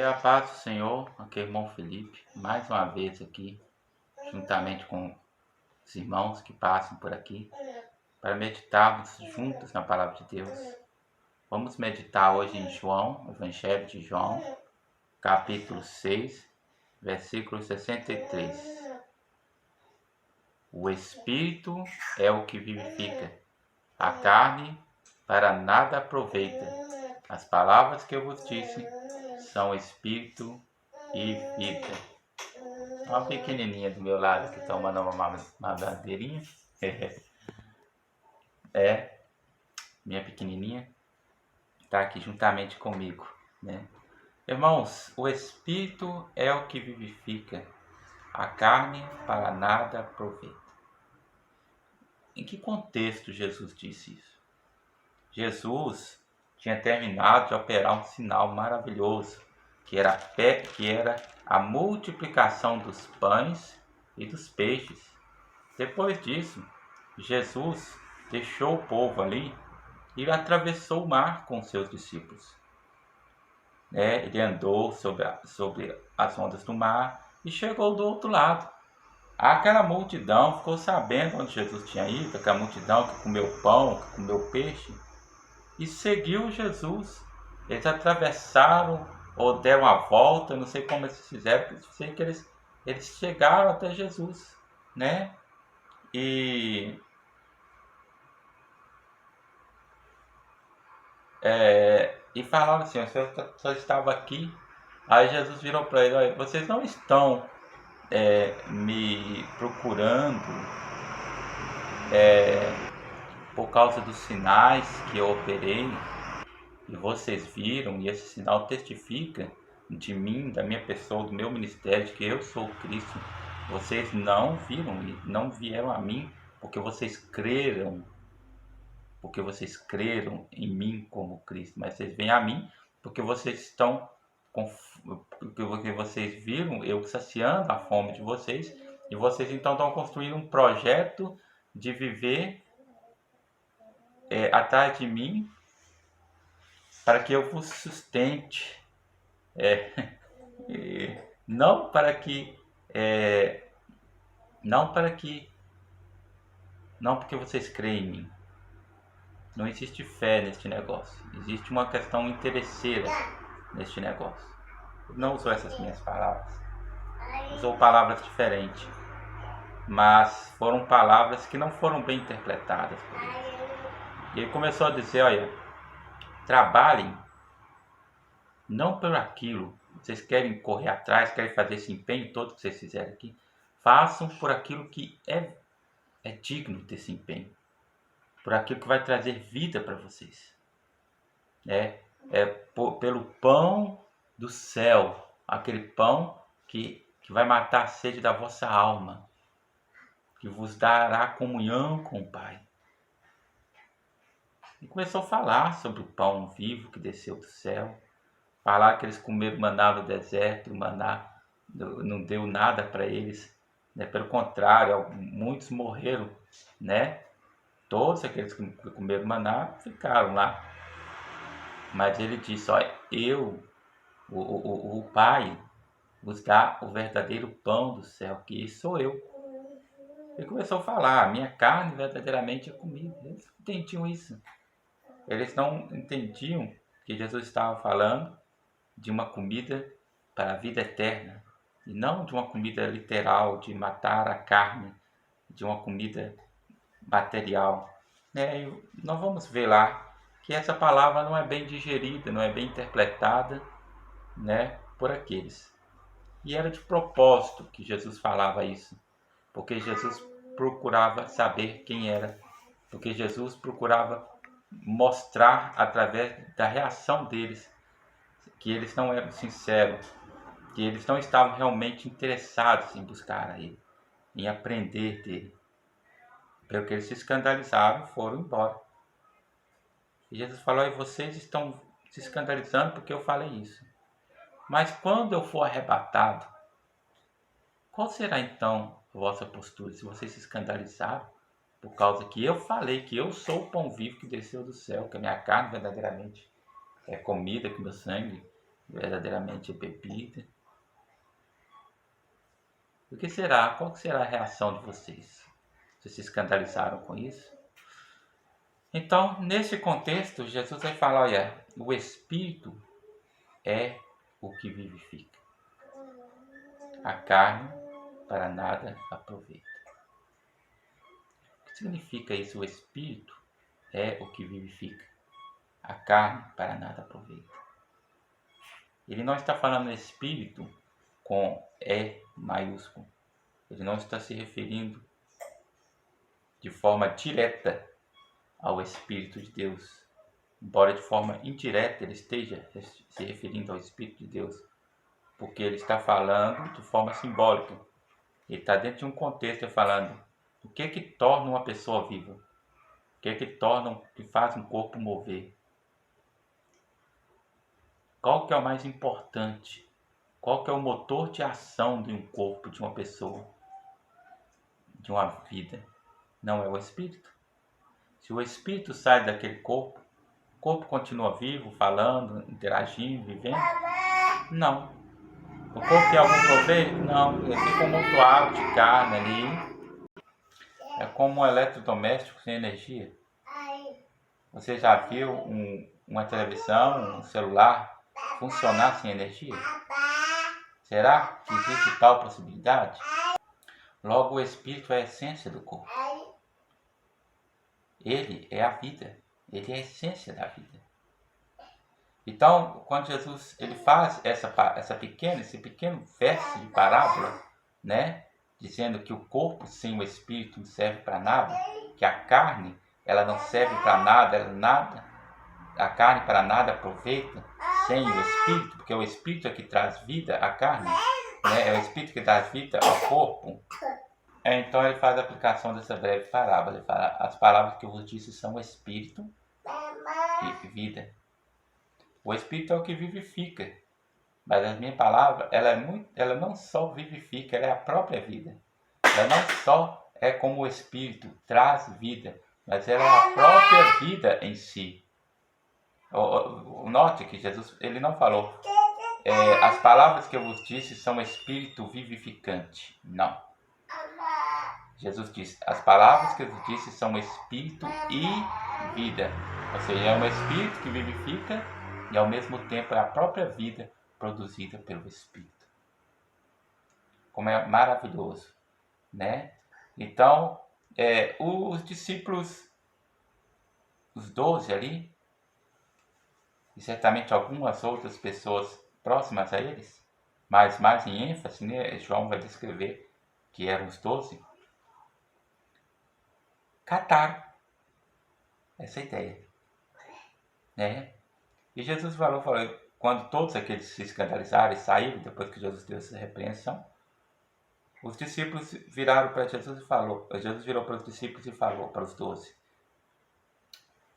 E a paz do Senhor, aqui é o irmão Felipe, mais uma vez aqui, juntamente com os irmãos que passam por aqui, para meditarmos juntos na palavra de Deus. Vamos meditar hoje em João, Evangelho de João, capítulo 6, versículo 63. O Espírito é o que vivifica, a carne para nada aproveita. As palavras que eu vos disse são Espírito e vida. Uma pequenininha do meu lado que tomando uma madeirinha. Minha pequenininha está aqui juntamente comigo, né? Irmãos, o Espírito é o que vivifica, a carne para nada aproveita. Em que contexto Jesus disse isso? Jesus tinha terminado de operar um sinal maravilhoso, que era a multiplicação dos pães e dos peixes. Depois disso, Jesus deixou o povo ali e atravessou o mar com seus discípulos. Ele andou sobre as ondas do mar e chegou do outro lado. Aquela multidão ficou sabendo onde Jesus tinha ido, aquela multidão que comeu pão, que comeu peixe, e seguiu Jesus. Eles atravessaram ou deram a volta, não sei como eles fizeram, sei que eles chegaram até Jesus, né? E falaram assim: o Senhor só estava aqui. Aí Jesus virou para eles: olha, vocês não estão me procurando por causa dos sinais que eu operei e vocês viram, e esse sinal testifica de mim, da minha pessoa, do meu ministério, de que eu sou Cristo. Vocês não viram e não vieram a mim porque vocês creram em mim como Cristo, mas vocês vêm a mim porque vocês viram eu saciando a fome de vocês, e vocês então estão construindo um projeto de viver atrás de mim para que eu vos sustente, não porque vocês creem em mim. Não existe fé neste negócio. Existe uma questão interesseira neste negócio. Ele não usou essas minhas palavras. Usou palavras diferentes. Mas foram palavras que não foram bem interpretadas por ele. E ele começou a dizer: olha, trabalhem não por aquilo. Vocês querem correr atrás, querem fazer esse empenho todo que vocês fizeram aqui. Façam por aquilo que é digno desse empenho. Por aquilo que vai trazer vida para vocês. Pelo pão do céu, aquele pão que vai matar a sede da vossa alma, que vos dará comunhão com o Pai. E começou a falar sobre o pão vivo que desceu do céu, falar que eles comeram maná no deserto, o maná não deu nada para eles, né? Pelo contrário, muitos morreram, né? Todos aqueles que comeram maná ficaram lá. Mas ele disse: olha, o Pai vos dá o verdadeiro pão do céu, que sou eu. Ele começou a falar: a minha carne verdadeiramente é comida. Eles entendiam isso. Eles não entendiam que Jesus estava falando de uma comida para a vida eterna, e não de uma comida literal, de matar a carne, de uma comida material. E nós vamos ver lá que essa palavra não é bem digerida, não é bem interpretada, por aqueles. E era de propósito que Jesus falava isso, porque Jesus procurava saber quem era, porque Jesus procurava mostrar através da reação deles que eles não eram sinceros, que eles não estavam realmente interessados em buscar a Ele, em aprender dele. Pelo que eles se escandalizaram, foram embora. E Jesus falou: e vocês estão se escandalizando porque eu falei isso. Mas quando eu for arrebatado, qual será então a vossa postura? Se vocês se escandalizaram por causa que eu falei que eu sou o pão vivo que desceu do céu, que a minha carne verdadeiramente é comida, que o meu sangue verdadeiramente é bebida. O que será? Qual será a reação de vocês? Vocês se escandalizaram com isso? Então, nesse contexto, Jesus vai falar, olha, o Espírito é o que vivifica. A carne para nada aproveita. O que significa isso? O Espírito é o que vivifica. A carne para nada aproveita. Ele não está falando Espírito com E maiúsculo. Ele não está se referindo de forma direta ao Espírito de Deus. Embora de forma indireta ele esteja se referindo ao Espírito de Deus. Porque ele está falando de forma simbólica. Ele está dentro de um contexto falando o que torna uma pessoa viva. O que faz um corpo mover. Qual que é o mais importante? Qual que é o motor de ação de um corpo, de uma pessoa, de uma vida? Não é o espírito. Se o espírito sai daquele corpo, o corpo continua vivo, falando, interagindo, vivendo? Não. O corpo tem algum proveito? Não. Ele fica amontoado de carne ali. É como um eletrodoméstico sem energia. Você já viu uma televisão, um celular funcionar sem energia? Será que existe tal possibilidade? Logo, o Espírito é a essência do corpo. Ele é a vida. Ele é a essência da vida. Então, quando Jesus ele faz esse pequeno verso de parábola, né, dizendo que o corpo sem o Espírito não serve para nada, que a carne ela não serve para nada, a carne para nada aproveita sem o Espírito, porque o Espírito é que traz vida à carne, né? É o Espírito que traz vida ao corpo. Então ele faz a aplicação dessa breve parábola. Ele fala, as palavras que eu vos disse são Espírito e vida. O Espírito é o que vivifica, mas a minha palavra, ela não só vivifica, ela é a própria vida. Ela não só é como o Espírito traz vida, mas ela é a própria vida em si. Note que Jesus ele não falou, as palavras que eu vos disse são Espírito vivificante. Não. Jesus disse, as palavras que eu vos disse são Espírito e vida. Ou seja, é um Espírito que vivifica e ao mesmo tempo é a própria vida produzida pelo Espírito. Como é maravilhoso, né? Então, os discípulos, os 12 ali, e certamente algumas outras pessoas próximas a eles, mas mais em ênfase, né? João vai descrever que eram os 12, cataram essa ideia, né? E Jesus falou, quando todos aqueles se escandalizaram e saíram, depois que Jesus deu essa repreensão, os discípulos viraram para Jesus e falou, Jesus virou para os discípulos e falou para os 12,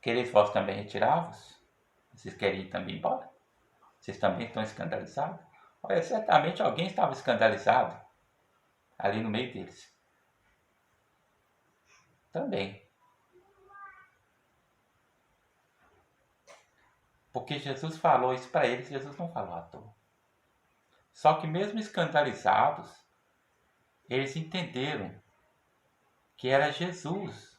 quereis vós também retirar-vos? Vocês querem ir também embora? Vocês também estão escandalizados? Olha, certamente alguém estava escandalizado ali no meio deles. Também. Porque Jesus falou isso para eles, Jesus não falou à toa. Só que mesmo escandalizados, eles entenderam que era Jesus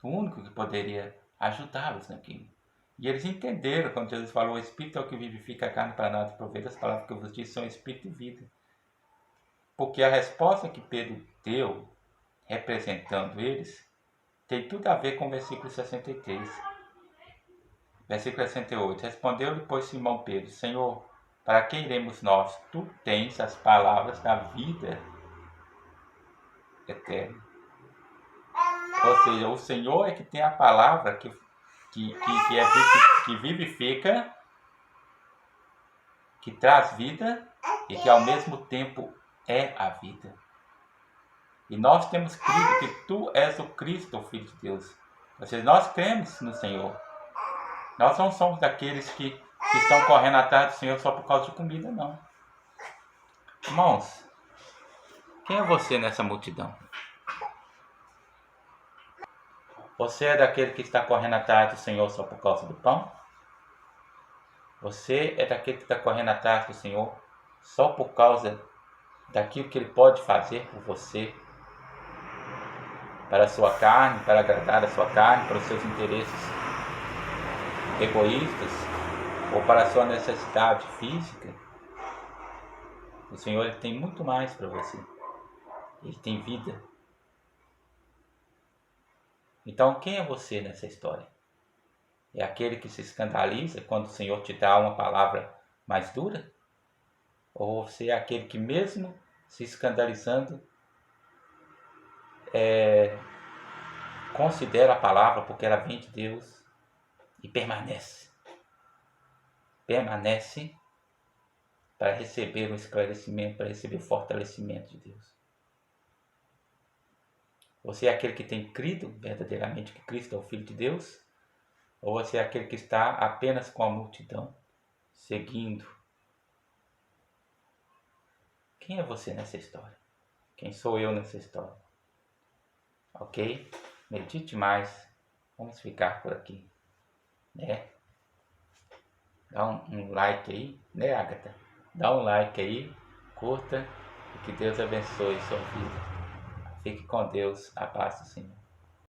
o único que poderia ajudá-los naquilo. E eles entenderam quando Jesus falou, o Espírito é o que vivifica a carne para nada proveito, as palavras que eu vos disse são Espírito e vida. Porque a resposta que Pedro deu, representando eles, tem tudo a ver com o versículo 63. Versículo 68. Respondeu-lhe, pois, Simão Pedro, Senhor, para quem iremos nós? Tu tens as palavras da vida eterna. Ou seja, o Senhor é que tem a palavra que vivifica, que traz vida e que ao mesmo tempo é a vida. E nós temos crido que Tu és o Cristo, o Filho de Deus. Ou seja, nós cremos no Senhor. Nós não somos daqueles que estão correndo atrás do Senhor só por causa de comida, não. Irmãos, quem é você nessa multidão? Você é daquele que está correndo atrás do Senhor só por causa do pão? Você é daquele que está correndo atrás do Senhor só por causa daquilo que Ele pode fazer por você, para a sua carne, para agradar a sua carne, para os seus interesses egoístas ou para a sua necessidade física. O Senhor Ele tem muito mais para você. Ele tem vida. Então, quem é você nessa história? É aquele que se escandaliza quando o Senhor te dá uma palavra mais dura? Ou você é aquele que, mesmo se escandalizando, considera a palavra porque ela vem de Deus e permanece? Permanece para receber o esclarecimento, para receber o fortalecimento de Deus. Você é aquele que tem crido verdadeiramente que Cristo é o Filho de Deus? Ou você é aquele que está apenas com a multidão, seguindo? Quem é você nessa história? Quem sou eu nessa história? Ok? Medite mais. Vamos ficar por aqui, né? Dá um like aí, né, Agatha? Dá um like aí, curta e que Deus abençoe sua vida. Fique com Deus, a paz do Senhor.